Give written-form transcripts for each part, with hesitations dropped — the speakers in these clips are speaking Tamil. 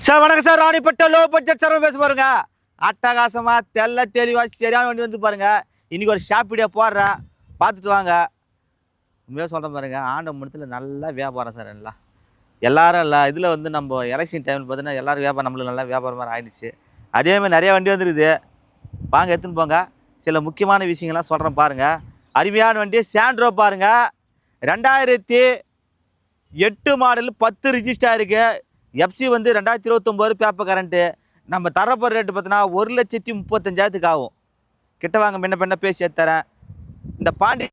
சார் வணக்கம் சார். ராணிப்பட்ட லோ பட்ஜெட் சார் பேச பாருங்க. அட்டகாசமாக தெளிவாக சரியான வண்டி வந்து பாருங்க. இன்னைக்கு ஒரு ஷாப் வீடியோ போடுறேன், பார்த்துட்டு வாங்க. உண்மையாக சொல்கிறேன் பாருங்க, ஆண்ட மட்டத்தில் நல்லா வியாபாரம் சார். எல்லாரும் இதில் வந்து நம்ம எலெக்ஷன் டைமில் பார்த்தீங்கன்னா எல்லோரும் வியாபாரம் நம்மளுக்கு நல்லா வியாபாரம் மாதிரி ஆகிடுச்சு. அதேமாதிரி நிறைய வண்டி வந்துருக்குது, வாங்க எடுத்துன்னு போங்க. சில முக்கியமான விஷயங்கள்லாம் சொல்கிறேன் பாருங்கள். அருமையான வண்டி சாண்ட்ரோ பாருங்கள். 2008 மாடல் 10 ரிஜிஸ்டர் இருக்குது. எஃப்சி வந்து 2029 பேப்பர் கரண்ட்டு. நம்ம தரப்போகிற ரேட்டு பார்த்தோன்னா 1,35,000 ஆகும். கிட்ட வாங்க, முன்ன பின்ன பேசி தரேன். இந்த பாண்டி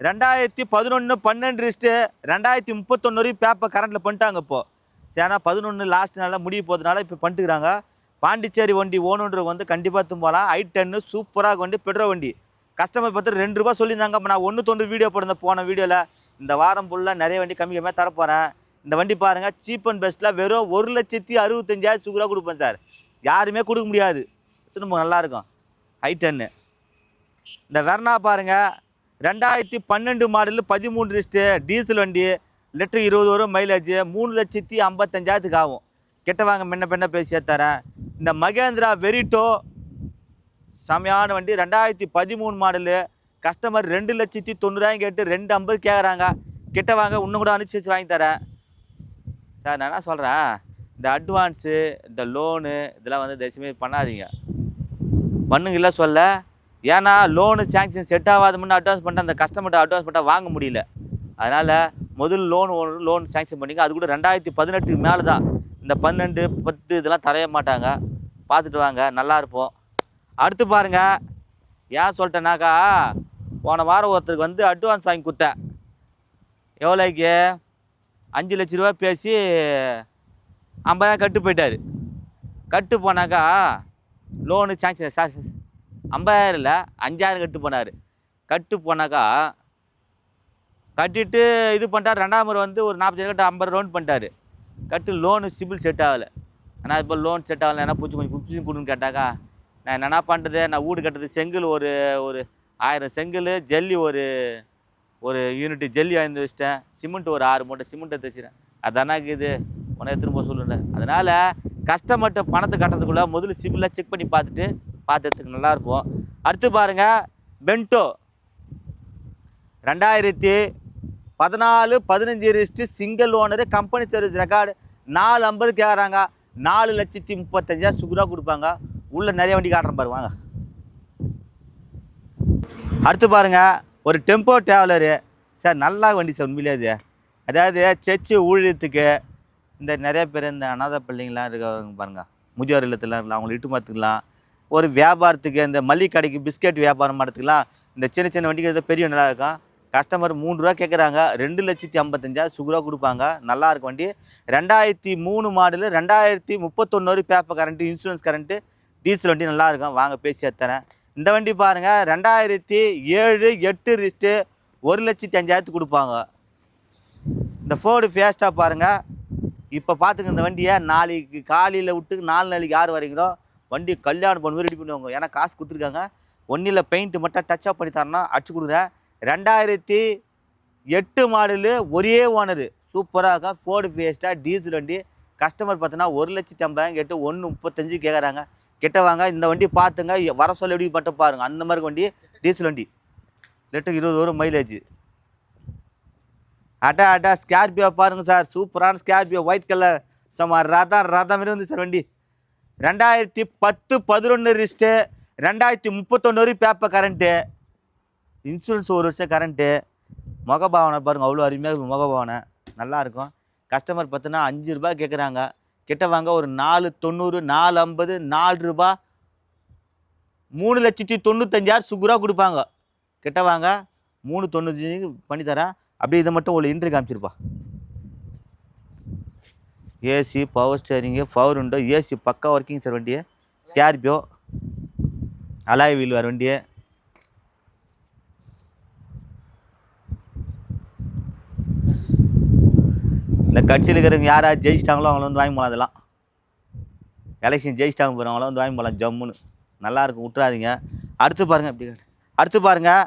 2011 12 ரிஸ்ட்டு 2031 பேப்பர் கரண்ட்டில் பண்ணிட்டாங்க. இப்போது சேனா 11 லாஸ்ட் நாளாக முடிய போகிறதுனால இப்போ பண்ணிட்டுக்கிறாங்க. பாண்டிச்சேரி வண்டி ஓனுன்றது வந்து கண்டிப்பாக தும்போலாம். i10 சூப்பராக வண்டி, பெட்ரோல் வண்டி. கஸ்டமர் பார்த்து 2 ரூபா சொல்லியிருந்தாங்க. இப்போ நான் 1.90 வீடியோ போட்டிருந்தேன் போன வீடியோவில். இந்த வாரம் ஃபுல்லாக நிறைய வண்டி கம்மியாக தரப்போகிறேன். இந்த வண்டி பாருங்கள், சீப் அண்ட் பெஸ்ட்டில் வெறும் 1,65,000 சூப்பராக கொடுப்பேன் சார். யாருமே கொடுக்க முடியாது. திரும்ப நல்லாயிருக்கும் i10. இந்த வெர்னா பாருங்கள், 2012 மாடலு 13 ரிஸ்ட்டு டீசல் வண்டி, லிட்டரு 20 வரும் மைலேஜ், 3,55,000 ஆகும். கிட்ட வாங்க, முன்ன பின்ன பேசி தரேன். இந்த மகேந்திரா வெரிட்டோ செமையான வண்டி, 2013 மாடலு. கஸ்டமர் 2,90,000 கேட்டு 2,50,000 கேட்குறாங்க. கிட்ட வாங்க, இன்னும் கூட அனுசரித்து வாங்கி தரேன் சார். நான் என்ன சொல்கிறேன், இந்த அட்வான்ஸு, இந்த லோனு இதெல்லாம் வந்து தயவுசெய்து பண்ணாதீங்க. பண்ணுங்கல்ல சொல்ல. ஏன்னா லோனு சேங்ஷன் செட் ஆகாத முன்னே அட்வான்ஸ் பண்ணிட்டு அந்த கஸ்டமர்கிட்ட அட்வான்ஸ் பண்ணிட்டா வாங்க முடியல. அதனால் முதல் லோன் சேங்ஷன் பண்ணிங்க. அது கூட 2018 மேலே தான். இந்த 12, 10 இதெல்லாம் தரைய மாட்டாங்க. பார்த்துட்டு வாங்க, நல்லா இருப்போம். அடுத்து பாருங்கள், ஏன் சொல்லிட்டேனாக்கா, போன வாரம் ஒருத்தருக்கு வந்து அட்வான்ஸ் வாங்கி கொடுத்தேன். எவ்வளோக்கு? 5 லட்ச ரூபா பேசி 50,000 கட்டு போயிட்டார். கட்டு போனாக்கா லோனு சாங்ஷன் 50,000 இல்லை 5,000 கட்டு போனார். கட்டு போனாக்கா கட்டிட்டு இது பண்ணிட்டார். 2ஆம் முறை வந்து ஒரு 40,000 கட்டு 50 ரவுண்ட் பண்ணிட்டார். கட்டு லோனு சிபில் செட் ஆகலை. ஆனால் இப்போ லோன் செட் ஆகலை, என்ன கொஞ்சம் கொடுன்னு கேட்டாக்கா, நான் என்னென்னா பண்ணுறது, நான் வீடு கட்டுறது செங்கல் ஒரு 1000 செங்கல், ஜல்லி ஒரு யூனிட்டு ஜல்லி வாங்கி வச்சிட்டேன், சிமெண்ட் ஒரு 6 மூட்டை சிமெண்ட்டை தைச்சிட்டேன். அதானாக்கு இது உடனே திரும்ப சொல்லுறேன். அதனால் கஸ்டமர்கிட்ட பணத்தை கட்டுறதுக்குள்ளே முதல்ல சிபிலாக செக் பண்ணி பார்த்துறதுக்கு நல்லாயிருக்கும். அடுத்து பாருங்கள், bento 2014 15 wrist single owner, company service record, 4,50,000 கேட்குறாங்க. 4,35,000 சுகுராக கொடுப்பாங்க. உள்ளே நிறைய வண்டி காட்டுறேன் பாருங்க, வாங்க. அடுத்து பாருங்கள், ஒரு டெம்போ ட்ராவலரு சார். நல்லா வண்டி சார் உண்மையிலே. அது அதாவது சர்ச்சு ஊழியத்துக்கு, இந்த நிறைய பேர் இந்த அநாத பிள்ளைங்களாம் இருக்கிறவங்க பாருங்கள், முதியோர் இல்லத்தில் அவங்களை இட்டு பார்த்துக்கலாம். ஒரு வியாபாரத்துக்கு, இந்த மல்லிகை கடைக்கு பிஸ்கெட் வியாபாரம் பண்ணுறதுக்குலாம் இந்த சின்ன சின்ன வண்டிக்கு பெரிய நல்லா இருக்கும். கஸ்டமர் 3 ரூபா கேட்குறாங்க, 2,55,000 சுகுரா கொடுப்பாங்க. நல்லாயிருக்கும் வண்டி. 2003 model, 2031 paper current, insurance current, diesel வண்டி நல்லாயிருக்கும். வாங்க பேசி எடுத்துறேன். இந்த வண்டி பாருங்கள், 2007 8 ரிஸ்ட்டு 1,05,000 கொடுப்பாங்க. இந்த ஃபோர்டு ஃபேஸ்ட்டாக பாருங்கள். இப்போ பார்த்துங்க, இந்த வண்டியை நாளைக்கு காலையில் விட்டு 4 நாளைக்கு 6 வரைங்களோ வண்டி கல்யாணம் பண்ணுவோம், ரெடி பண்ணுவாங்க. ஏன்னா காசு கொடுத்துருக்காங்க. ஒன்றில் பெயிண்ட்டு மட்டும் டச்சப் பண்ணி தரேன்னா அடிச்சு கொடுக்குறேன். 2008 மாடலு, ஒரே ஓனரு, சூப்பராக இருக்கும். ஃபோர்டு ஃபேஸ்ட்டாக டீசல் வண்டி. கஸ்டமர் பார்த்தோன்னா 1,50,000 கேட்டு 1,35,000 கேட்குறாங்க. கிட்ட வாங்க, இந்த வண்டி பார்த்துங்க. வர சொல்ல எப்படி மட்டும் பாருங்கள். அந்த மாதிரி வண்டி, டீசல் வண்டி, லிட்டருக்கு 20 வரும் மைலேஜ். அட்டா ஸ்கார்பியோ பாருங்கள் சார். சூப்பரான ஸ்கார்பியோ, ஒயிட் கலர், சும்மா ரதம் மாதிரி வந்து சார் வண்டி. 2010 11 ரிஸ்ட்டு, 2031 பேப்பர் கரண்ட்டு, இன்சூரன்ஸ் 1 வருஷம் கரண்ட்டு. முகபாவனை பாருங்கள், அவ்வளோ அருமையாக முகபாவனை நல்லாயிருக்கும். கஸ்டமர் பார்த்தோன்னா 5 ரூபா கேட்குறாங்க. கிட்ட வாங்க, ஒரு 4,90, 4,50, 4 ரூபா, 3,95,000 சுகுராக கொடுப்பாங்க. கிட்ட வாங்க, 3,95 பண்ணித்தரேன். அப்படியே இதை மட்டும் ஒரு இன்ட்ரி காமிச்சிருப்பா. AC, power steering, power window, AC pakka working sir வண்டியை. ஸ்கார்பியோ அலாய் வீல் வர வண்டியை. இந்த கட்சியில் இருக்கிறவங்க யாராவது ஜெயிச்சிட்டாங்களோ அவங்கள வந்து வாங்கி போகலாம். அதெல்லாம் எலெக்ஷன் ஜெயிச்சிட்டாங்க போகிறோம், அவங்கள வந்து வாங்கி போகலாம் ஜம்முன்னு. நல்லாயிருக்கும், விட்டுறாதீங்க. அடுத்து பாருங்கள், அப்படி அடுத்து பாருங்கள்,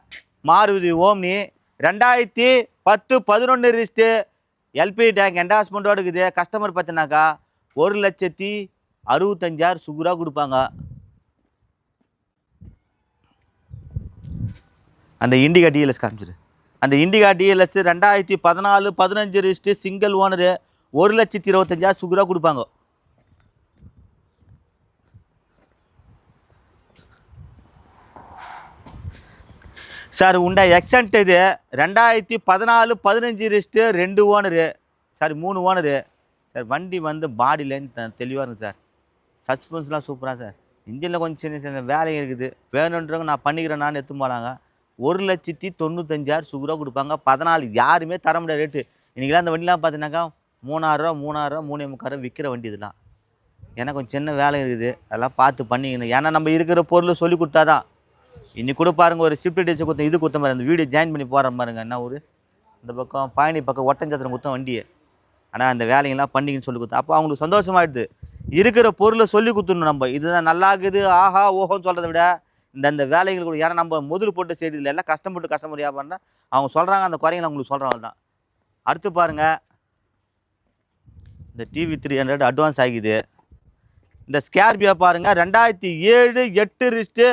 மாருதி ஓம்னி 2010 11 ரிஸ்ட்டு, எல்பி டேங்க் என்டாஸ்மெண்ட்டோடு இருக்குது. கஸ்டமர் பார்த்தினாக்கா 1,65,000 சுகுரா கொடுப்பாங்க. அந்த இண்டிகா டிஎல்எஸ் காமிச்சிரு. அந்த Indica TLS 2014 15 register single owner 1,25,000 சுகுரா கொடுப்பாங்க. சார் உண்டா எக்ஸன்ட் இது 2014 15 register 2 owner, sorry 3 owner. Sir வண்டி வந்து பாடியிலேருந்து தெளிவாக இருக்குது சார். சஸ்பென்ஸ்லாம் சூப்பராக சார். இன்ஜினில் கொஞ்சம் சின்ன சின்ன வேலை இருக்குது. வேணுன்றவங்க நான் பண்ணிக்கிறேன் நான் எடுத்து போகலாங்க. 1,95,000 சுகுரா கொடுப்பாங்க. 14 யாருமே தர முடியாத ரேட்டு. இன்றைக்கெல்லாம் அந்த வண்டிலாம் பார்த்தீங்கன்னாக்கா 3,000 3,500 விற்கிற வண்டி இதெல்லாம். ஏன்னா கொஞ்சம் சின்ன வேலை இருக்குது, அதெல்லாம் பார்த்து பண்ணிக்கணும். ஏன்னா நம்ம இருக்கிற பொருள் சொல்லி கொடுத்தா தான். இன்னைக்கு கூட பாருங்க, ஒரு ஷிஃப்ட் டீச்சர் கொடுத்த இது கொடுத்த மாதிரி அந்த வீடியோ ஜாயின் பண்ணி போகிற பாருங்க. என்ன ஊர் இந்த பக்கம் பழனி பக்கம் ஒட்டஞ்சத்திரம் கொடுத்த வண்டியை. ஆனால் அந்த வேலைங்கெல்லாம் பண்ணிக்கன்னு சொல்லி கொடுத்தா அப்போ அவங்களுக்கு சந்தோஷமாயிடுது. இருக்கிற பொருளை சொல்லி கொடுத்துடணும். நம்ம இதுதான் நல்லா இருக்குது ஆஹா ஓஹோன்னு சொல்கிறத விட இந்த வேலைகள் கூட. ஏன்னா நம்ம முதல் போட்டு செய்தி இல்லை, எல்லாம் கஷ்டப்பட்டு கஸ்டமர் வியாபாரம்னா அவங்க சொல்கிறாங்க, அந்த குறைங்களை அவங்களுக்கு சொல்கிறவங்க தான். அடுத்து பாருங்கள், இந்த டிவி 300 அட்வான்ஸ் ஆகிது. இந்த ஸ்கார்பியோ பாருங்கள் 2007 8 ரிஜிஸ்ட்டு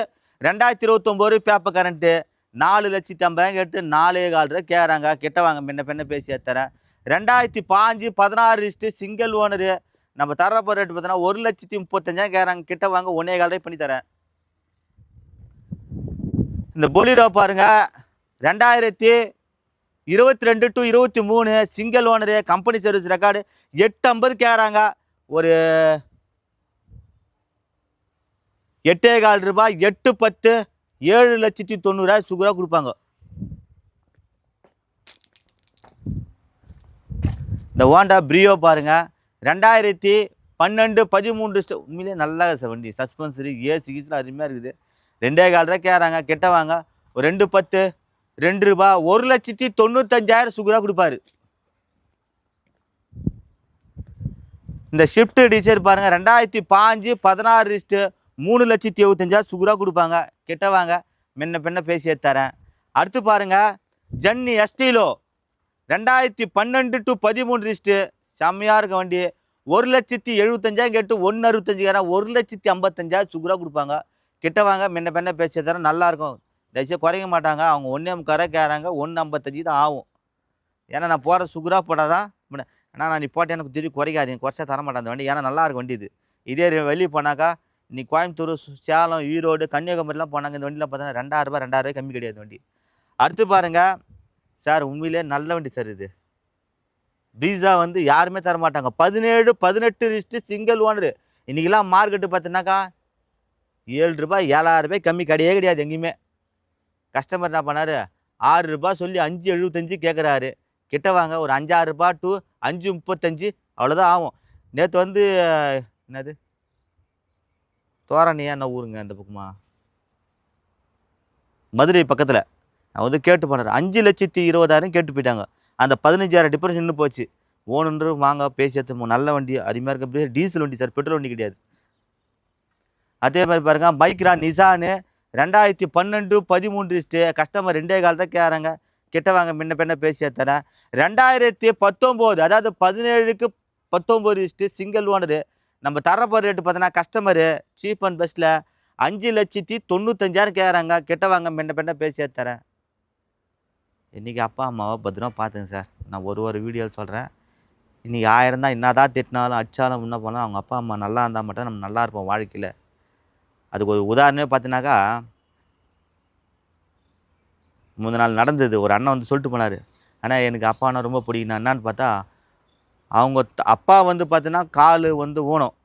2029 பேப்பர் கரண்ட்டு 4,50,000 கேட்டு 4,15,000 கேட்குறாங்க. கிட்ட வாங்க முன்ன பின்ன பேசி தரேன். 2005 16 ரிஜிஸ்ட்டு சிங்கிள் ஓனரு. நம்ம தரப்போ ரேட்டு பார்த்தோன்னா 1,35,000 கேட்குறாங்க. கிட்ட வாங்க 1,15,000 பண்ணி தரேன். இந்த பொலிரோ பாருங்க 2022 to 23 single owner, company service record 850 கேட்குறாங்க. ஒரு 8,15,000 ரூபாய் 810 7,90,000 சுகுரா கொடுப்பாங்க. இந்த ஹோண்டா பிரியோ பாருங்க 2012 13 உண்மையிலே நல்லா சார் வண்டி. சஸ்பென்சரி ஏசி கீஸில் அருமையாக இருக்குது. 2,15,000 கேட்குறாங்க. கிட்ட வாங்க ஒரு 210 2 ரூபாய் 1,95,000 சுகுரா கொடுப்பாரு. இந்த ஷிஃப்ட் டிசைர் பாருங்க 2005 16 ரிஜிஸ்ட் 3,75,000 சுகுரா கொடுப்பாங்க. கிட்ட வாங்க முன்ன பின்ன பேசி தரேன். அடுத்து பாருங்க ஜன்னி எஸ்டீலோ 2012 to 13 ரிஜிஸ்ட் செம்மையாக இருக்க வண்டி. 1,75,000 கேட்டு 1,65,000 1,55,000 சுகுரா கொடுப்பாங்க. கிட்ட வாங்க முன்ன பின்ன பேசி தரேன். நல்லாயிருக்கும். தயவுசெய்து குறைக்க மாட்டாங்க. அவங்க 1,45 கேட்குறாங்க. 1,55 தான் ஆகும். ஏன்னா நான் போகிற சுகுரா போட்டால் தான். ஆனால் நான் நீ போட்டேன் எனக்கு திருப்பி குறைக்காதீங்க, குறைச்சா தர மாட்டேன் அந்த வண்டி. ஏன்னா நல்லாயிருக்கும் வண்டி இது. இதே வெளியே போனாக்கா இன்னைக்கு கோயம்புத்தூர் சேலம் ஈரோடு கன்னியாகுமரிலாம் போனாங்க இந்த வண்டியில் பார்த்தா 2,000 கம்மி கிடையாது வண்டி. அடுத்து பாருங்கள் சார் உண்மையிலே நல்ல வண்டி சார் இது. பீஸா வந்து யாருமே தர மாட்டாங்க. 17 18 ரிஜிஸ்ட் சிங்கிள் ஓனரு. இன்றைக்கெல்லாம் மார்க்கெட்டு பார்த்தீங்கன்னாக்கா 7 ரூபாய் 7,000 கம்மி கிடையவே கிடையாது எங்கேயுமே. கஸ்டமர் என்ன பண்ணார் 6 ரூபாய் சொல்லி 5,75 கேட்குறாரு. கிட்ட வாங்க ஒரு 5,6 ரூபாய் டு 5,35 அவ்வளோதான் ஆகும். நேற்று வந்து என்னது தோரணியா என்ன ஊருங்க அந்த பக்கமா மதுரை பக்கத்தில் நான் வந்து கேட்டு போனார் 5,20,000 கேட்டு போயிட்டாங்க. அந்த 15,000 டிஃபரன்ஸ் நின்று போச்சு. ஓனுன்று வாங்க பேசி எடுத்து நல்ல வண்டி அருமையாக இருக்க டீசல் வண்டி சார், பெட்ரோல் வண்டி கிடையாது. அதே மாதிரி பாருங்க மைக்ரா நிசானு 2012 13 ரிஜிஸ்ட்டு கஸ்டமர் 2,15,000 கேட்குறாங்க. கிட்ட வாங்க முன்ன பின்ன பேசி தரேன். 2019 அதாவது 17க்கு 19 ரிஜிஸ்ட்டு சிங்கிள் ஓனரு. நம்ம தரப்போ ரேட்டு பார்த்தோன்னா கஸ்டமரு சீப் அண்ட் பெஸ்ட்டில் 5,95,000 கேட்குறாங்க. கிட்ட வாங்க முன்ன பின்ன பேசி தரேன். இன்றைக்கி அப்பா அம்மாவை பத்திரமா பார்த்துங்க சார். நான் ஒரு வீடியோவில் சொல்கிறேன். இன்றைக்கி 1000 தான் என்ன தான் திட்டினாலும் அடித்தாலும் முன்ன போனால் அவங்க அப்பா அம்மா நல்லா இருந்தால் மட்டும் நம்ம நல்லா இருப்போம் வாழ்க்கையில். அதுக்கு ஒரு உதாரணமே பார்த்தீங்கன்னாக்கா முந்தின நாள் நடந்தது. ஒரு அண்ணன் வந்து சொல்லிட்டு போனார், ஆனால் எனக்கு அப்பானா ரொம்ப பிடிக்கும். என்னான்னு பார்த்தா அவங்க அப்பா வந்து பார்த்தீங்கன்னா கால் வந்து ஊனம்,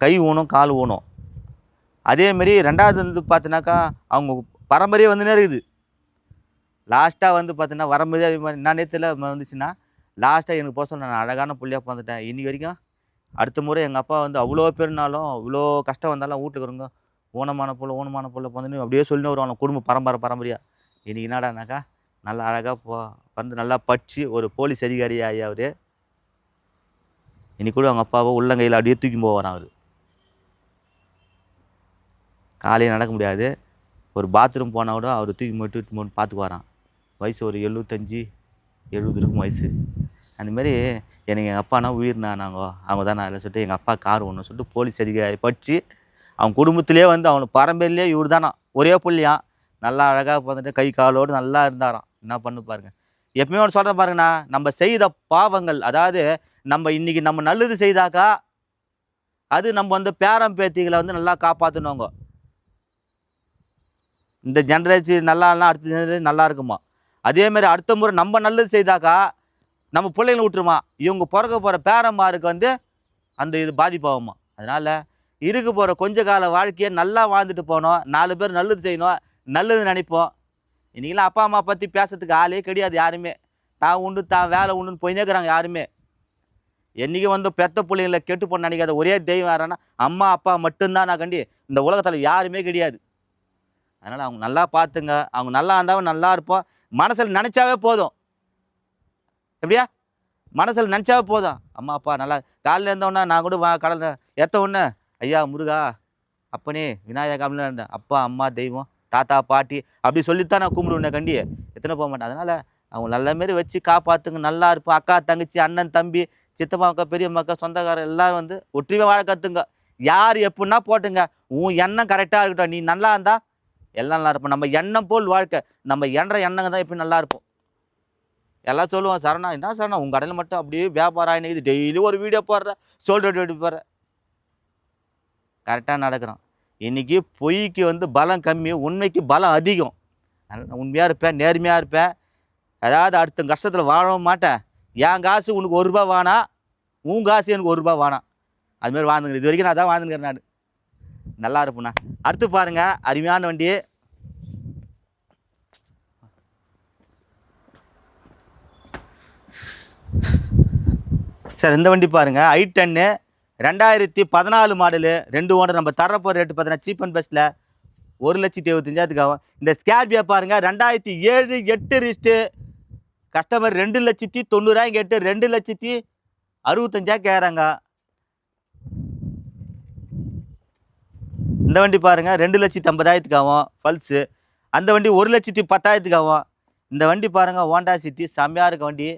கை ஊனம் கால் ஊனம். அதேமாரி ரெண்டாவது வந்து பார்த்தீங்கன்னாக்கா அவங்க பரம்பரையே வந்துனே இருக்குது. லாஸ்ட்டாக வந்து பார்த்தீங்கன்னா வரம்பதே அது மாதிரி நான் நேரத்தில் வந்துச்சுன்னா லாஸ்ட்டாக எனக்கு போக நான் அழகான புள்ளியாக பிறந்துட்டேன். இன்னி வரைக்கும் அடுத்த முறை எங்கள் அப்பா வந்து அவ்வளோ பேருனாலும் இவ்வளோ கஷ்டம் வந்தாலும் வீட்டுக்கு இருங்க ஊனமான புள்ள பிறந்துன்னு அப்படியே சொல்லின்னு வருவாங்க குடும்ப பரம்பரையாக. இன்றைக்கி என்னடானாக்கா நல்லா அழகாக வந்து நல்லா படித்து ஒரு போலீஸ் அதிகாரி ஆகி அவர் இன்னைக்கு கூட அவங்க அப்பாவை உள்ளங்கையில் அப்படியே தூக்கி போவாரான். அவர் காலையில் நடக்க முடியாது, ஒரு பாத்ரூம் போனால் கூட அவர் தூக்கி மட்டும் பார்த்துக்கு வரான். வயசு ஒரு 75 70 இருக்கும் வயசு. அந்தமாரி எனக்கு எங்கள் அப்பானா உயிர்னா அவங்க தான் நான் சொல்லிட்டு எங்கள் அப்பா கார் ஒன்று சொல்லிட்டு போலீஸ் அதிகாரி படித்து அவங்க குடும்பத்திலே வந்து அவனுக்கு பரம்பரையிலே இவர் தானா ஒரே புள்ளியான் நல்லா அழகாக பார்த்துட்டு கை காலோடு நல்லா இருந்தாராம். என்ன பண்ணு பாருங்க. எப்பயுமே ஒன்று சொல்கிறேன் பாருங்கண்ணா, நம்ம செய்த பாவங்கள், அதாவது நம்ம இன்னைக்கு நம்ம நல்லது செய்தாக்கா அது நம்ம வந்து பேரம் பேத்திகளை வந்து நல்லா காப்பாற்றணுங்க. இந்த ஜென்ரேஷன் நல்லா அடுத்த ஜென்ரேஷன் நல்லா இருக்குமா. அதேமாதிரி அடுத்த முறை நம்ம நல்லது செய்தாக்கா நம்ம பிள்ளைங்களை விட்டுருமா, இவங்க பிறக்க போகிற பேரம்மாருக்கு வந்து அந்த இது பாதிப்பாகுமா. அதனால் இருக்க போகிற கொஞ்ச கால வாழ்க்கையை நல்லா வாழ்ந்துட்டு போனோம். 4 பேர் நல்லது செய்யணும், நல்லது நினைப்போம். இன்றைக்கெல்லாம் அப்பா அம்மா பற்றி பேசுறதுக்கு ஆளே கிடையாது யாருமே. தான் உண்டு தான் வேலை உண்டுன்னு போயினே இருக்கிறாங்க யாருமே. என்றைக்கும் வந்து பெத்த பிள்ளைங்களை கெட்டு போன நினைக்காத ஒரே தெய்வம் யாருன்னா அம்மா அப்பா மட்டும்தான். நான் கண்டி இந்த உலகத்தில் யாருமே கிடையாது. அதனால் அவங்க நல்லா பார்த்துங்க. அவங்க நல்லா இருந்தாலும் நல்லா இருப்போம். மனசில் நினச்சாவே போதும். எப்படியா மனசில் நினச்சாவே போதும். அம்மா அப்பா நல்லா காலையில் இருந்தோடனே நான் கூட கடலில் ஏற்ற ஒன்று ஐயா முருகா அப்பனே விநாயகா அப்படின்னு இருந்தேன். அப்பா அம்மா தெய்வம் தாத்தா பாட்டி அப்படி சொல்லித்தான் நான் கும்பிடுவேன் கண்டி எத்தனை போக மாட்டேன். அதனால் அவங்க நல்ல மாரி வச்சு காப்பாற்றுங்க. நல்லா இருப்போம். அக்கா தங்கச்சி அண்ணன் தம்பி சித்தப்பா அக்கா பெரியம்மா அக்கா சொந்தக்காரர் எல்லோரும் வந்து ஒற்றுமை வாழ கற்றுங்க. யார் எப்படின்னா போட்டுங்க. உன் எண்ணம் கரெக்டாக இருக்கட்டும். நீ நல்லா இருந்தால் எல்லாம் நல்லா இருப்போம். நம்ம எண்ணம் போல் வாழ்க்கை. நம்ம எண்ணங்க தான் எப்படி நல்லா இருப்போம். எல்லாம் சொல்லுவோம் சரணா என்ன சரணா உங்கள் கடையில் மட்டும் அப்படியே வியாபாரம் ஆகினது, டெய்லி ஒரு வீடியோ போடுற சோல்டர் வீடியோ போடுற. கரெக்டாக நடக்கிறோம். இன்றைக்கி பொய்க்கு வந்து பலம் கம்மி, உண்மைக்கு பலம் அதிகம். உண்மையாக இருப்பேன், நேர்மையாக இருப்பேன். அதாவது அடுத்த கஷ்டத்தில் வாழவும் மாட்டேன். என் காசு உனக்கு ₹1 வேணா, உன் காசு எனக்கு ₹1 வேணாம். அதுமாதிரி வாழ்ந்துங்க. இது வரைக்கும் நான் தான் வாழ்ந்துக்கிறேன். நான் நல்லா இருப்பேண்ணா. அடுத்து பாருங்கள் அருமையான வண்டி. சார் இந்த வண்டி பாருங்கள் i10 2014 மாடலு 2 ஓனர். நம்ம தரப்போகிற ரேட்டு பார்த்தீங்கன்னா சீப் அண்ட் பெஸ்ட்டில் 1,75,000 ஆகும். இந்த ஸ்கார்பியோ பாருங்கள் 2007 8 ரிஸ்ட்டு. கஸ்டமர் 2,90,000 கேட்டு 2,65,000 கேட்குறாங்க. இந்த வண்டி பாருங்கள் 2,50,000 ஆகும் பல்ஸு. அந்த வண்டி 1,10,000 ஆகும். இந்த வண்டி பாருங்கள் ஹோண்டா சிட்டி செம்மையாக இருக்க வண்டி.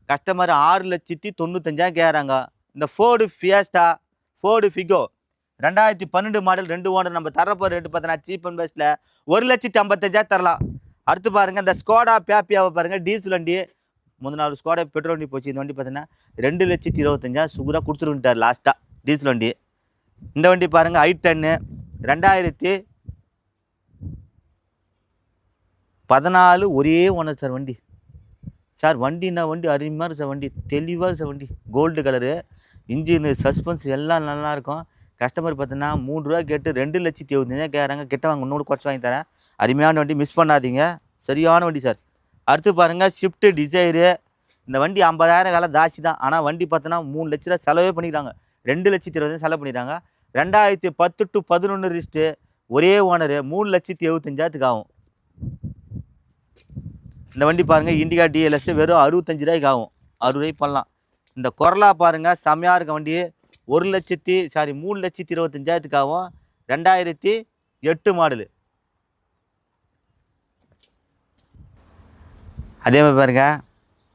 கஸ்டமர் 6,95,000 கேட்குறாங்க. இந்த Ford Fiesta Ford Figo 2012 model 2 owner. நம்ம தரப்போகிற ரேட்டு பார்த்தீங்கன்னா சீப் அண்ட் பெஸ்ட்டில் 1,55,000 தரலாம். அடுத்து பாருங்கள் இந்த ஸ்கோடா பேப்பியாவை பாருங்கள் டீசல் வண்டி. முதல் நாள் ஸ்கோடா பெட்ரோல் வண்டி போச்சு. இந்த வண்டி பார்த்தீங்கன்னா 2,25,000 சுகராக கொடுத்துருட்டார் லாஸ்ட்டாக டீசல் வண்டி. இந்த வண்டி பாருங்கள் i10 2014 ஒரே ஓனர் சார் வண்டி. சார் வண்டின்னா வண்டி அருமையாக இருக்குது சார். வண்டி தெளிவாக சார். வண்டி கோல்டு கலரு, இன்ஜினு சஸ்பென்ஸ் எல்லாம் நல்லாயிருக்கும். கஸ்டமர் பார்த்தீங்கன்னா ₹3 கேட்டு 2,70,000 கேட்குறாங்க. கிட்ட வாங்க இன்னொரு குறைச்சி வாங்கி தரேன். அருமையான வண்டி, மிஸ் பண்ணாதீங்க. சரியான வண்டி சார். அடுத்து பாருங்கள் ஸ்விஃப்ட் டிசைரு. இந்த வண்டி 50,000 விலை ஜாஸ்தி தான். ஆனால் வண்டி பார்த்தோன்னா 3 லட்ச ரூபா செலவே பண்ணிக்கிறாங்க. 2,20,000 செலவு பண்ணிடுறாங்க. 2010 to 11 ரிஸ்ட்டு. ஒரே ஓனரு 3,75,000 ஆகும். இந்த வண்டி பாருங்கள் இண்டிகா டிஎல்எஸ் வெறும் ₹65 ஆகும். ₹60 பண்ணலாம். இந்த கொரலா பாருங்கள் செம்மையாக இருக்க வண்டி. 3,25,000 ஆகும். 2008 மாடலு. அதே மாதிரி பாருங்கள்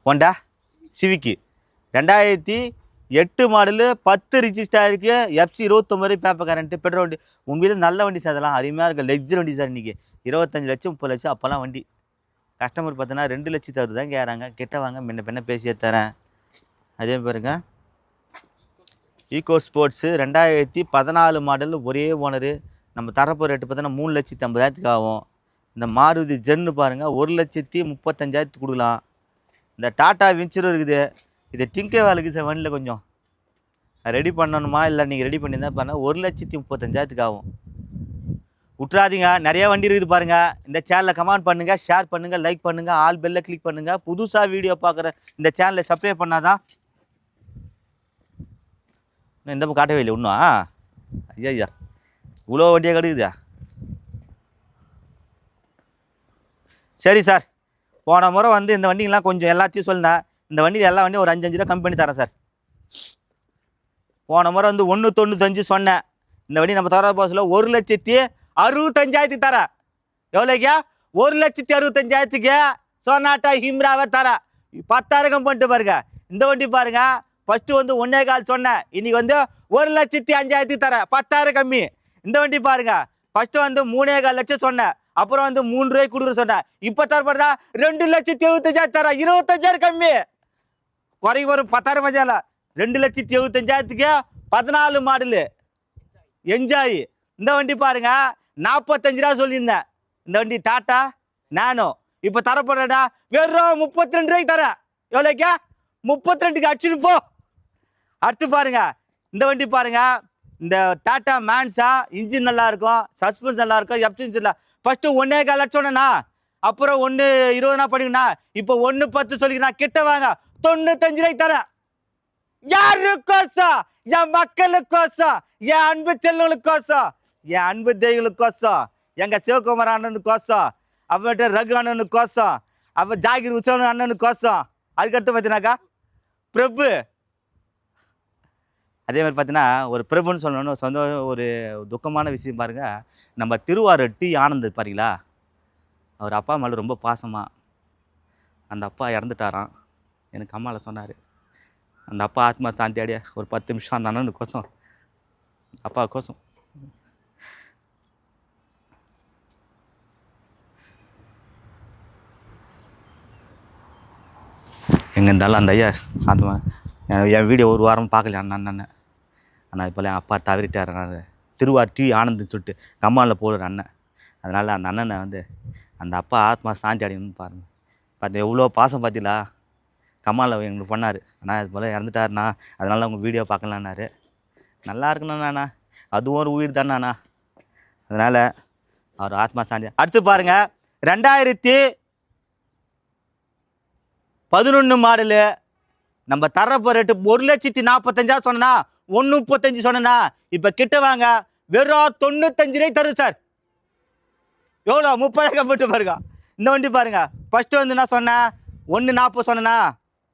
ஹோண்டா சிவிக்கு 2008 மாடலு 10 ரிஜிஸ்டர் இருக்குது. FC 29 பேப்பர் கரண்ட்டு பெட்ரோல் வண்டி. உண்மையிலே நல்ல வண்டி சார். அதெல்லாம் அருமையாக இருக்குது. லக்ஸரி வண்டி சார். இன்றைக்கி 25 லட்சம் 30 லட்சம் அப்போல்லாம் வண்டி. கஸ்டமர் பார்த்தோன்னா 2,60,000 தான் கேட்குறாங்க. கிட்ட வாங்க முன்ன பின்ன பேசியே தரேன். அதே பாருங்க ஈகோ ஸ்போர்ட்ஸு 2014 மாடல் ஒரே ஓனரு. நம்ம தரப்போ ரேட்டு பார்த்தோன்னா 3,50,000 ஆகும். இந்த மாருதி ஜென்னு பாருங்கள் 1,35,000 கொடுக்கலாம். இந்த டாட்டா வின்ச்சரும் இருக்குது. இது டிங்கர் வேலைக்கு சார். வண்டியில் கொஞ்சம் ரெடி பண்ணணுமா இல்லை நீங்கள் ரெடி பண்ணி தான் பாருங்கள் 1,35,000 ஆகும். விட்றாதீங்க. நிறைய வண்டி இருக்குது பாருங்கள். இந்த சேனலில் கமெண்ட் பண்ணுங்கள், ஷேர் பண்ணுங்கள், லைக் பண்ணுங்கள், ஆல் பெல்லை கிளிக் பண்ணுங்கள். புதுசாக வீடியோ பார்க்குற இந்த சேனலை சப்ஸ்கிரைப் பண்ணாதான். இந்த பக்கம் காட்டவே இல்லை இன்னும். ஐயா இவ்வளோ வண்டியாக கிடைக்குதா? சரி சார். போன முறை வந்து இந்த வண்டிங்கெலாம் கொஞ்சம் எல்லாத்தையும் சொல்லினேன். இந்த வண்டியில் எல்லா வண்டியும் ஒரு 5,5 ரூபா கம்மி பண்ணி தரேன் சார். போன முறை வந்து 1,95 சொன்னேன். இந்த வண்டி நம்ம தர போஸில் 1,65,000 தரேன். எவ்வளோக்கா? 1,65,000 சொன்னாட்டா ஹிம்ராவை தரேன். 10,000 பண்ணிட்டு பாருங்க. இந்த வண்டி பாருங்க, ஃபஸ்ட்டு வந்து 1.25 சொன்னேன், இன்னைக்கு வந்து 1,05,000 தரேன், 10,000 கம்மி. இந்த வண்டி பாருங்க, ஃபஸ்ட்டு வந்து 3,15 லட்சம் சொன்னேன், அப்புறம் வந்து 3 ரூபாய்க்கு கொடுக்குற சொன்னேன், இப்போ தரப்படுறா 2,75,000 தரேன், 25,000 கம்மி. குறைக்கு ஒரு 10,000 மதியம் 2,75,000க்கு 14 மாடலு என்ஜாய். இந்த வண்டி பாருங்க, 45 ரூபா சொல்லியிருந்தேன். இந்த வண்டி டாட்டா நானோ இப்போ தரப்படுறா வெறும் 32 ரூபாய்க்கு தரேன். எவ்வளோக்கா? 32க்கு அடிச்சுட்டு போ. அடுத்து பாருங்க, இந்த வண்டி பாருங்க, இந்த டாட்டா மேன்ஸா, இன்ஜின் நல்லா இருக்கும், சஸ்பென்ஸ் நல்லா இருக்கும், எப்சின்ஸ் இல்லை. ஃபஸ்ட்டு 1.25 லட்சம்னா, அப்புறம் 1,20 பண்ணிக்கண்ணா, இப்போ 1,10 சொல்லிக்கண்ணா. கிட்ட வாங்க, 95 ரூபாய்க்கு தரேன். யாருக்கோசம்? என் மக்களுக்கோசம், என் அன்பு செல்லுங்களுக்கோசம், என் அன்பு தெய்வங்களுக்கோசம், எங்க சிவகுமார் அண்ணனுக்கோசம், அப்புறமேட்டு ரகு அண்ணனுக்கோசம், அப்போ ஜாகிர் உசேன் அண்ணனுக்கோசம். அதுக்கடுத்து பார்த்தீங்கன்னாக்கா பிரபு. அதே மாதிரி பார்த்தீங்கன்னா ஒரு பிரபுன்னு சொல்லணும்னு சொந்த ஒரு துக்கமான விஷயம் பாருங்க. நம்ம திருவாரூர் டி ஆனந்த் பாருங்களா, அவர் அப்பா மேலே ரொம்ப பாசமாக, அந்த அப்பா இறந்துட்டாராம். எனக்கு அம்மாவில் சொன்னார். அந்த அப்பா ஆத்மா சாந்தி அடைய ஒரு 10 நிமிஷம் அந்த அண்ணனுக்கோசம், அப்பாவுக்கோசம். எங்கே இருந்தாலும் அந்த ஐயா சாந்தமாக என் வீடியோ ஒரு வாரம் பார்க்கல அண்ணன். ஆனால் இப்போ என் அப்பா தவறிட்டார். நான் திருவாரூர் டி ஆனந்துன்னு சொல்லிட்டு கம்மாவில் போடுற அண்ணன். அதனால் அந்த அண்ணனை வந்து அந்த அப்பா ஆத்மா சாந்தி அடையணும்னு பாருங்கள். பார்த்து எவ்வளோ பாசம் பார்த்தீங்களா, கம்மாவில் எங்களுக்கு பண்ணார். ஆனால் இது போல் இறந்துட்டாருண்ணா, அதனால் அவங்க வீடியோ பார்க்கலான்னாரு. நல்லா இருக்குண்ணா, அதுவும் ஒரு உயிர் தானேண்ணா. அதனால் அவர் ஆத்மா சாந்தி. அடுத்து பாருங்கள், 2011 மாடலு, நம்ம தரப்போ ரேட்டு 1,45,000 சொன்னா, 1,35 சொன்னா, இப்போ கிட்ட வாங்க வெறும் 95 ரூபாய் தரும் சார். எவ்வளோ? 30 கம்பிட்டு பாருங்க. இந்த வண்டி பாருங்க, ஃபஸ்ட்டு வந்து என்ன சொன்னேன், 1,40 சொன்னா,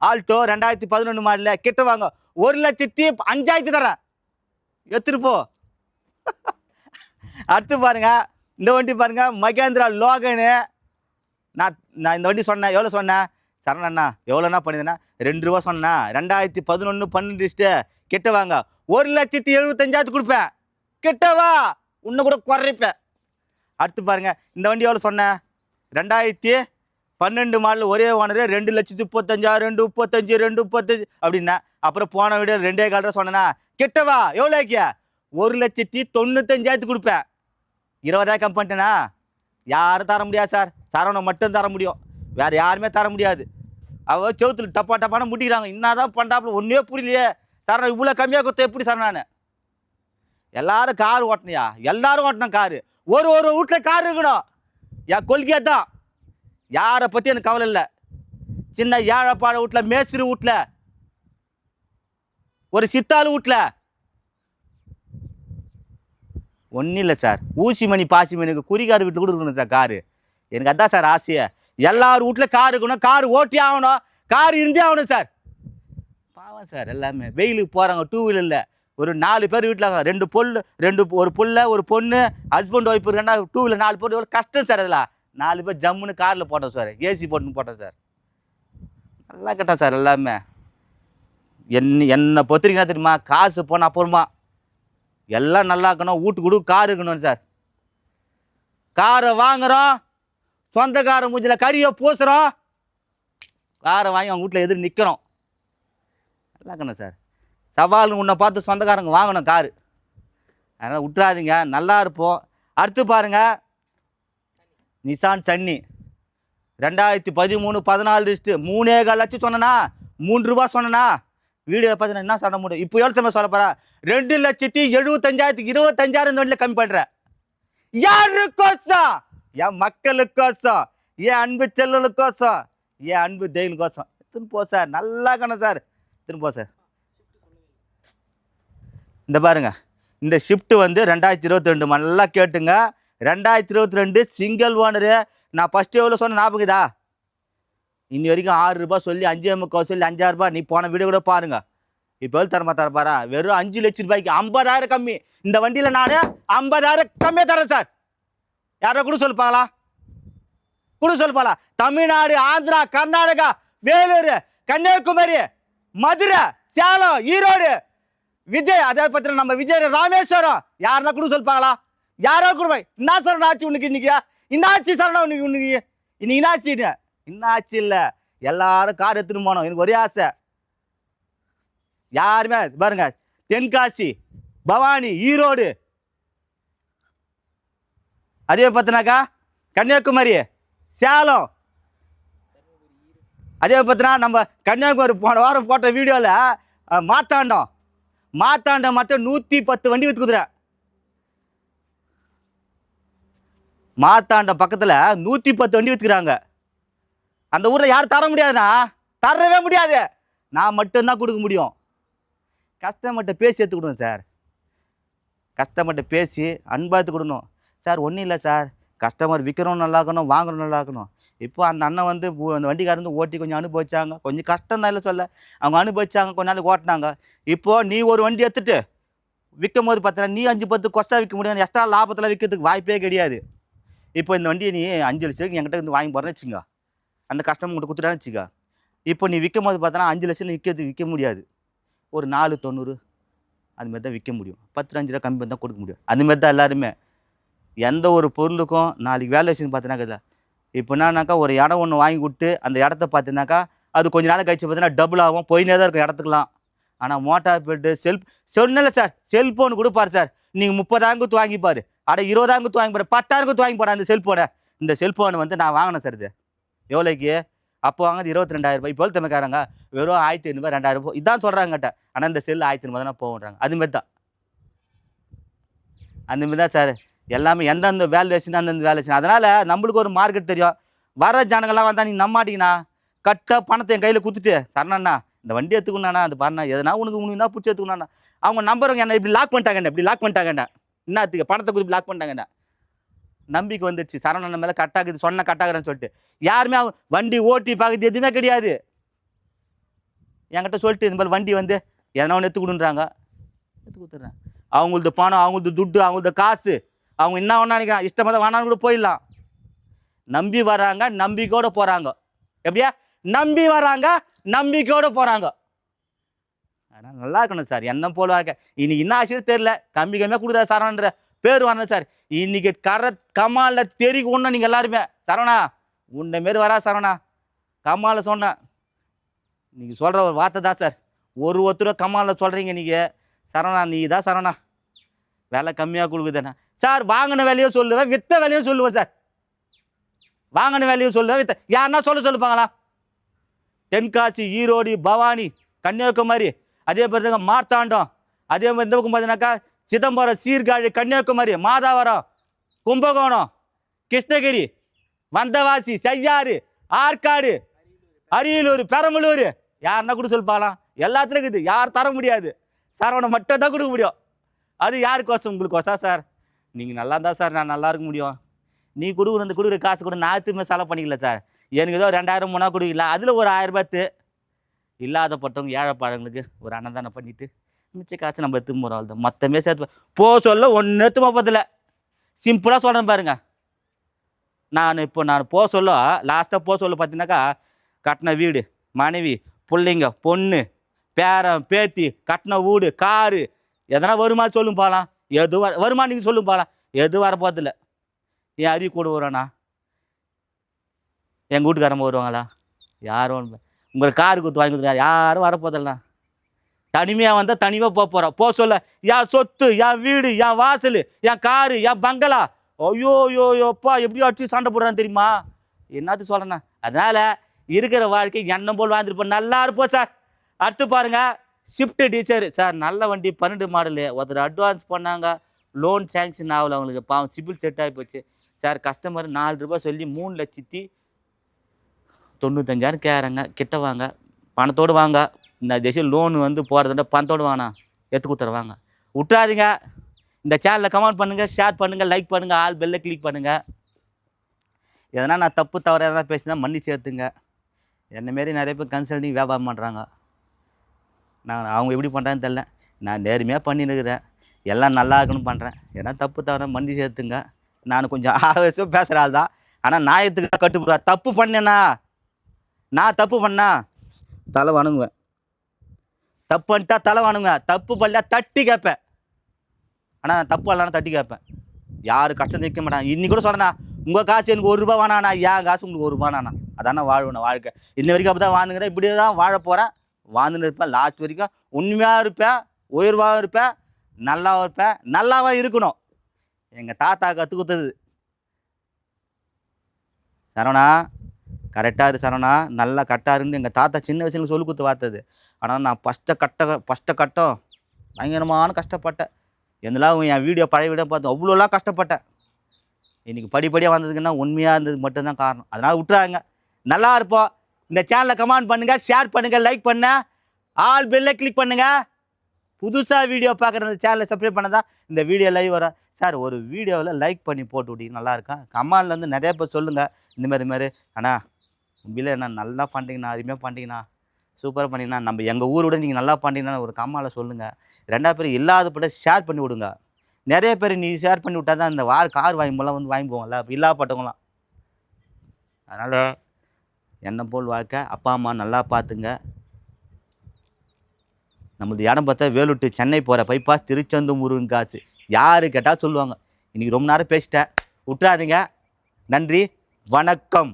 ஆல்டோ 2011 மாடலு. கிட்ட வாங்க 1,05,000 தரேன், எடுத்துட்டு போ. அடுத்து பாருங்க, இந்த வண்டி பாருங்க, மகேந்திரா லோகனு. நான் இந்த வண்டி சொன்னேன், எவ்வளோ சொன்னேன் சரணண்ணா, எவ்வளோண்ணா பண்ணிதுண்ணா? 2 ரூபா சொன்னேண்ணா. 2011 12 கிட்ட வாங்க 1,75,000 கொடுப்பேன். கிட்ட வா, இன்னும் கூட குறைப்பேன். அடுத்து பாருங்க, இந்த வண்டி எவ்வளோ சொன்னேன், 2012 மாடல், ஒரே ஓனர், 2,35,000, 2,35 அப்படின்னா. அப்புறம் போன வீடியோ 2.25 ரூபா சொன்னேன்னா. கிட்ட வா, எவ்வளோ ஆக்கிய? 1,95,000 கொடுப்பேன். 20,000 கம்மி பண்ணிட்டேனா? யாரும் தர முடியாது சார், சரவணை மட்டும் தர முடியும், வேறு யாருமே தர முடியாது. அவ செவுத்துல டப்பா டப்பான முட்டிக்கிறாங்க. என்னதான் பண்ணுறாப்புல ஒன்றே புரியலையே. சார் இவ்வளோ கம்மியாக கொடுத்த எப்படி சார்? நான் எல்லாரும் கார் ஓட்டணையா? எல்லாரும் ஓட்டணும் காரு. ஒரு வீட்டில் கார் இருக்கணும். என் கொள்கையா தான். யாரை பற்றி எனக்கு கவலை இல்லை. சின்ன ஏழைப்பாட வீட்டில், மேஸ்திரி வீட்டில், ஒரு சித்தாளு வீட்டில் ஒன்றும் இல்லை சார். ஊசி மணி பாசி மணிக்கு குறிகார் வீட்டில் கூட இருக்கணும் சார் காரு. எனக்கு அதான் சார் ஆசையை. எல்லாரும் வீட்டில் கார் இருக்கணும், கார் ஓட்டி ஆகணும், கார் இருந்தே ஆகணும் சார். பாவம் சார், எல்லாமே வெயிலுக்கு போகிறாங்க 2 வீலரில். ஒரு 4 பேர் வீட்டில், ஒரு புள்ள ஒரு பொண்ணு, ஹஸ்பண்ட் ஒய்ஃப் இருக்கா, 2 வீலர் 4 பேர். எவ்வளோ கஷ்டம் சார். அதில் 4 பேர் ஜம்முன்னு காரில் போட்டோம் சார், ஏசி போட்டுன்னு போட்டோம் சார். நல்லா கேட்டேன் சார். எல்லாமே என்னை பொறுத்திருக்கீங்கன்னா தெரியுமா, காசு போன அப்புறமா எல்லாம் நல்லா இருக்கணும், வீட்டுக்கு கார் இருக்கணும் சார். காரை வாங்குகிறோம், சொந்தக்கார மூஞ்சில் கறியை பூசுகிறோம், காரை வாங்கி அவங்க வீட்டில் எதிர் நிற்கிறோம். நல்லா இருக்கணும் சார். சவால்னு உன்னை பார்த்து சொந்தக்காரங்க வாங்கணும் காரு. அதனால் விட்டுறாதீங்க, நல்லா இருப்போம். அடுத்து பாருங்கள், நிசான் சன்னி 2013 14 லிஸ்ட்டு 3.25 லட்சம் சொன்னனா, 3 ரூபா சொன்னனா. வீடியோ பார்த்தீங்கன்னா என்ன சொல்ல முடியும்? இப்போ எவ்வளோ சொல்ல போகிறா? 2,75,000 25,000 இந்த வண்டியில் கம்மி பண்ணுறேன். யாருக்கோசம்? என் மக்களுக்கோசம், என் அன்பு செல்லுகளுக்கோசம், என் அன்பு தெய்வங்களுக்கோசம். திரும்ப போ சார், நல்லா இருக்கணும் சார். திரும்ப போ சார். இந்த பாருங்க, இந்த ஷிஃப்ட் வந்து 2022 நல்லா கேட்டுங்க. 2022 சிங்கிள் ஓனரு. நான் ஃபஸ்ட்டு எவ்வளோ சொன்ன ஞாபகதா? இன்னி வரைக்கும் 6 ரூபா சொல்லி 5,300 சொல்லி 5,000 ரூபாய். நீ போன வீடியோ கூட பாருங்க. இப்போ தரப்பாரா வெறும் 5 லட்சம் ரூபாய்க்கு 50,000 கம்மி. இந்த வண்டியில் நான் 50,000 கம்மியாக தரேன் சார். யாரோ கூட சொல்லுப்பாங்களா? தமிழ்நாடு, ஆந்திரா, கர்நாடகா, வேலூர், கன்னியாகுமரி, மதுரை, சேலம், ஈரோடு, விஜய், அதே பத்திரம் நம்ம விஜய், ராமேஸ்வரம், யாருன்னா கூட சொல்லுப்பாங்களா? யாரோ கூட என்ன சரணம் ஆச்சு உனக்கு இன்னைக்கு? இந்த ஆட்சி சரணம் உனக்கு இன்னைக்கு என்ன ஆச்சுன்னு? என்ன ஆச்சு இல்லை, எல்லாரும் கார் எடுத்துன்னு போனோம். எனக்கு ஒரே ஆசை, யாருமே பாருங்க, தென்காசி, பவானி, ஈரோடு, அதே பார்த்தினாக்கா கன்னியாகுமரி, சேலம், அதே பார்த்தினா நம்ம கன்னியாகுமரி போன வாரம் போட்ட வீடியோவில் மாத்தாண்டம் மட்டும் 110 வண்டி விற்றுக்குதுறேன். மாத்தாண்டம் பக்கத்தில் 110 வண்டி விற்றுக்குறாங்க. அந்த ஊரில் யாரும் தர முடியாதுண்ணா, தரவே முடியாது. நான் மட்டும்தான் கொடுக்க முடியும். கஸ்டமர்கிட்ட பேசி எடுத்து கொடுங்க சார், கஸ்டமர்கிட்ட பேசி அன்பாக எடுத்து கொடுக்கணும் சார். ஒன்றும் இல்லை சார், கஸ்டமர் விற்கிறோம் நல்லா இருக்கணும், வாங்குறோம் நல்லா இருக்கணும். இப்போ அந்த அண்ணன் வந்து அந்த வண்டிக்காரந்து ஓட்டி கொஞ்சம் அனுபவிச்சாங்க, கொஞ்சம் கஷ்டம் தான் இல்லை சொல்ல, அவங்க அனுபவிச்சாங்க, கொஞ்ச நாள் ஓட்டினாங்க. இப்போது நீ ஒரு வண்டி எடுத்துட்டு விற்கும் போது பார்த்தீங்கன்னா நீ 5-10 கொஸ்டா விற்க முடியாது, எக்ஸ்ட்ரா லாபத்தில் விற்கிறதுக்கு வாய்ப்பே கிடையாது. இப்போ இந்த வண்டியை நீ 5 லட்சத்துக்கு என்கிட்ட இருந்து வாங்கி போகிறேன்னு வச்சுங்க, அந்த கஸ்டமர் கிட்ட கொடுத்துட்டான்னு வச்சுக்க. இப்போ நீ விற்கும் போது பார்த்தோன்னா 5 லட்சம் விற்க முடியாது, ஒரு 490 அதுமாரி தான் விற்க முடியும். 10-5 ரூபா கம்மி தான் கொடுக்க முடியும். அதுமாரி தான் எல்லாருமே எந்த ஒரு பொருளுக்கும் நாளைக்கு வேல்யூஷன் பார்த்தினாக்கா, இப்போ என்னன்னாக்கா ஒரு இடம் ஒன்று வாங்கி கொடுத்து அந்த இடத்த பார்த்தீங்கன்னாக்கா அது கொஞ்சம் நாள் கழிச்சு பார்த்தீங்கன்னா டபுள் ஆகும், போயினே தான் இருக்கும் இடத்துக்குலாம். ஆனால் மோட்டார் பெட்டு சொன்னல சார், செல்ஃபோன் கொடுப்பார் சார், நீங்கள் 30,000 கொடுத்து வாங்கிப்பார், 20,000 கொடுத்து வாங்கிப்பார், 10,000 கொடுத்து வாங்கிப்பார். அந்த செல்ஃபோனை, இந்த செல்ஃபோன் வந்து நான் வாங்கினேன் சார், இது எவ்வளோக்கு அப்போ வாங்கினது 22,000 ரூபாய். இப்போ தமிழ்காரங்க வெறும் 1,500 2,000 இதான் சொல்கிறாங்கட்ட. ஆனால் இந்த செல் 1,500 தான் போகிறாங்க. அதுமாரி தான், அந்தமாரி தான் சார் எல்லாமே. எந்தெந்த வேல்யூஷன் அந்தந்த வேல்யூஷன். அதனால் நம்மளுக்கு ஒரு மார்க்கெட் தெரியும். வர ஜனங்கள்லாம் வந்தால் நீங்கள் நம்மாட்டிங்கண்ணா, கட்ட பணத்தை என் கையில் கொடுத்துட்டு சரணண்ணா இந்த வண்டி எடுத்துக்கணுண்ணா, அது பாருண்ணா எதனா உனக்கு என்ன பிடிச்சி எடுத்துக்கணுண்ணா. அவங்க நம்புறவங்க என்ன இப்படி லாக் பண்ணிட்டாங்கண்ணா, இப்படி லாக் பண்ணிட்டாங்கண்ணா, என்னத்துக்கு பணத்தை கொடுத்து லாக் பண்ணிட்டாங்கண்ணா. நம்பிக்கை வந்துடுச்சு, சரணண்ண மேலே கட்டாக்குது, சொன்ன கட்டாக்குறேன்னு சொல்லிட்டு. யாருமே வண்டி ஓட்டி பார்க்குறது எதுவுமே கிடையாது. என்கிட்ட சொல்லிட்டு இந்த மாதிரி வண்டி வந்து எதனா ஒன்று எடுத்து கொடுன்றாங்க, எடுத்து கொடுத்துட்றேன். அவங்களது பணம், அவங்களது துட்டு, அவங்களது காசு, அவங்க என்ன ஒன்றா நினைக்கிறான், இஷ்டமாக தான் வேணான்னு கூட போயிடலாம். நம்பி வராங்க, நம்பிக்கையோடு போகிறாங்க. எப்படியா நம்பி வராங்க, நம்பிக்கையோடு போகிறாங்க. அதனால் நல்லா இருக்கணும் சார், என்ன போல இருக்க. இன்னைக்கு என்ன ஆச்சுன்னு தெரியல, கம்மியாக கொடுக்குறா சரவணன்ற பேர் வரணும் சார். இன்னைக்கு கமாலில் தெரிக்க ஒன்று நீங்கள் எல்லாருமே சரவணா உன்னை மாரி வரா சரவணா, கமாலில் சொன்னேன். நீங்கள் சொல்கிற ஒரு வார்த்தை தான் சார், ஒருத்தர் கமாலில் சொல்கிறீங்க நீங்கள் சரவணா, நீ தான் சரவணா விலை கம்மியாக கொடுக்குதுண்ணா சார். வாங்கின வேலையும் சொல்லுவேன், விற்ற வேலையும் சொல்லுவேன் சார். வாங்கின வேலையும் சொல்லுவேன், விற்ற யாருன்னா சொல்லுப்பாங்களா? தென்காசி, ஈரோடு, பவானி, கன்னியாகுமரி, அதே மாதிரி மார்த்தாண்டம், அதே மாதிரி இந்த பக்கம் பார்த்தீங்கன்னாக்கா சிதம்பரம், சீர்காழி, கன்னியாகுமரி, மாதாவரம், கும்பகோணம், கிருஷ்ணகிரி, வந்தவாசி, செய்யாறு, ஆற்காடு, அரியலூர், பெரம்பலூர், யாருன்னா கூட சொல்லுப்பாங்களாம். எல்லாத்துலையும் இருக்குது, யார் தர முடியாது, சரவணை மட்டும் தான் கொடுக்க முடியும். அது யாருக்கோசம்? உங்களுக்கோசா சார். நீங்கள் நல்லா இருந்தால் சார் நான் நல்லா இருக்க முடியும். நீ கொடுக்குற காசு கூட நான் எதுவுமே செலவு பண்ணிக்கல சார். எனக்கு ஏதோ 2,000 3,000 கொடுக்கல, அதில் ஒரு 1000 ரூபாய் இல்லாதப்பட்டவங்க ஏழைப்பாடங்களுக்கு ஒரு அன்னதானம் பண்ணிவிட்டு மிச்ச காசு நம்ம எடுத்துக்க போகிறோம். தான் மொத்தமே சேர்த்து சொல்ல ஒன்று எடுத்துமா பத்தல. சிம்பிளாக சொல்கிறேன் பாருங்க. நான் சொல்ல லாஸ்ட்டாக சொல்ல பார்த்தீங்கன்னாக்கா கட்டின வீடு, மனைவி, பிள்ளைங்க, பொண்ணு, பேரன், பேத்தி, கட்டின வீடு, காரு, எதனா வருமா சொல்லும் போகலாம். எது வருமா நீங்கள் சொல்லும் போகலாம், எது வரப்போதில்ல. ஏன் அறிவு கூட வருவானா? எங்கள் வீட்டுக்காரம்மா வருவாங்களா? யாரும் உங்களுக்கு காரு கொடுத்து வாங்கி கொடுத்துருக்காரு, யாரும் வரப்போதில்லண்ணா. தனிமையாக வந்தால் தனிமையாக போகிறோம். சொல்ல என் சொத்து, என் வீடு, என் வாசல், என் காரு, என் பங்களா, ஐயோப்பா எப்படி அடிச்சு சண்டை போடுறான்னு தெரியுமா? என்னது சொல்கிறேண்ணா. அதனால் இருக்கிற வாழ்க்கை எண்ணம் போல் வாழ்ந்துருப்போம், நல்லா இருப்போம் சார். அடுத்து பாருங்கள், ஷிஃப்ட்டு டீச்சர் சார், நல்ல வண்டி 12 மாடலு. ஒருத்தர் அட்வான்ஸ் பண்ணாங்க, லோன் சேங்ஷன் ஆகலை அவங்களுக்கு, பாவம் சிபில் செட் ஆகி போச்சு சார். கஸ்டமர் 4 ரூபாய் சொல்லி 3,95,000 கேட்குறாங்க. கிட்ட வாங்க, பணத்தோடு வாங்க. இந்த தேசியம் லோன் வந்து போகிறத பணத்தோடு வாங்க, எடுத்து கொடுத்துருவாங்க. விட்டுறாதீங்க. இந்த சேனலில் கமெண்ட் பண்ணுங்கள், ஷேர் பண்ணுங்கள், லைக் பண்ணுங்கள், ஆல் பெல்லை கிளிக் பண்ணுங்கள். எதனா நான் தப்பு தவறாக எதனா பேசினா மன்னி சேர்த்துங்க. என்னமாரி நிறைய பேர் கன்சல்டிங் வியாபாரம் பண்ணுறாங்க. அவங்க எப்படி பண்ணுறாங்கன்னு தெரில, நான் நேர்மையாக பண்ணின்னுக்கிறேன், எல்லாம் நல்லா இருக்குன்னு பண்ணுறேன். ஏன்னா தப்பு தவறாக மன்னி சேர்த்துங்க. நான் கொஞ்சம் ஆவேசம் பேசுகிற ஆள் தான், ஆனால் நியாயத்துக்கு கட்டுப்படுவேன். தப்பு பண்ணேன்னா, நான் தப்பு பண்ணா தலை வணங்குவேன். தப்பு பண்ணிட்டா தலை வாணுங்க, தப்பு பண்ணல தட்டி கேட்பேன். ஆனால் தப்பு இல்லைனா தட்டி கேட்பேன். யாரும் கஷ்டம் நிற்க மாட்டாங்க. இன்னைக்கு கூட சொல்கிறேண்ணா, உங்கள் காசு எனக்கு ₹1 வேணாண்ணா, என் காசு உங்களுக்கு ₹1 அதானே வாழ்வேண்ணா வாழ்க்கை. இன்ன வரைக்கும் அப்படி தான் வாழ்ந்துங்கிறேன், இப்படியே தான் வாழ போகிறேன், வாழ்ந்துன்னு இருப்பேன். லாஸ்ட் வரைக்கும் உண்மையாக இருப்பேன், உயர்வாகவும் இருப்பேன், நல்லாவும் இருப்பேன், நல்லாவும் இருக்கணும். எங்கள் தாத்தா கற்றுக் கொடுத்தது. சரவணா கரெக்டாக இரு சரவணா, நல்லா கரெக்டாக இருக்குன்னு எங்கள் தாத்தா சின்ன வயசுல சொல்லி கொடுத்து வார்த்தது. ஆனால் நான் ஃபஸ்ட்டு கட்டம் பயங்கரமான கஷ்டப்பட்டேன். எந்தெல்லாம் என் வீடியோ பழைய வீடியோ பார்த்து அவ்வளோலாம் கஷ்டப்பட்டேன். இன்றைக்கி படிப்படியாக வந்ததுக்குன்னா உண்மையாக இருந்தது மட்டும்தான் காரணம். அதனால் விட்டுறாங்க. நல்லா இருப்போம். இந்த சேனலை கமெண்ட் பண்ணுங்கள், ஷேர் பண்ணுங்கள், லைக் பண்ண ஆல் பெல்லை கிளிக் பண்ணுங்கள். புதுசாக வீடியோ பார்க்குற இந்த சேனலை சப்ஸ்கிரைப் பண்ண தான் இந்த வீடியோ லைவ் வரும். சார் ஒரு வீடியோவில் லைக் பண்ணி போட்டு விட்டீங்க நல்லாயிருக்கா? கமெண்டில் வந்து நிறைய பேர் சொல்லுங்கள் இந்த மாதிரி அண்ணா உண்மையிலே என்ன நல்லா பண்ணிட்டீங்கண்ணா, அருமையாக பண்ணிட்டீங்கண்ணா, சூப்பராக பண்ணிங்கண்ணா, நம்ம எங்கள் ஊரை விட நீங்கள் நல்லா பண்ணிட்டீங்கன்னா ஒரு கமெண்டில் சொல்லுங்கள். 2 பேர் இல்லாத பட்ட ஷேர் பண்ணி விடுங்க. நிறைய பேர் நீ ஷேர் பண்ணி விட்டா தான் இந்த கார் வாங்கிப்போலாம் வந்து வாங்கி போவோம்ல, இல்லாப்பட்டவங்களாம். அதனால் என்ன போல் வாழ்க்கை, அப்பா அம்மா நல்லா பார்த்துங்க. நம்மளது இடம் பார்த்தா வேலூர் டு சென்னை போகிற பைபாஸ் திருச்செந்தூர் முருகன் காசு யார் கேட்டால் சொல்லுவாங்க. இன்றைக்கி ரொம்ப நேரம் பேசிட்டேன், விட்டுறாதீங்க. நன்றி, வணக்கம்.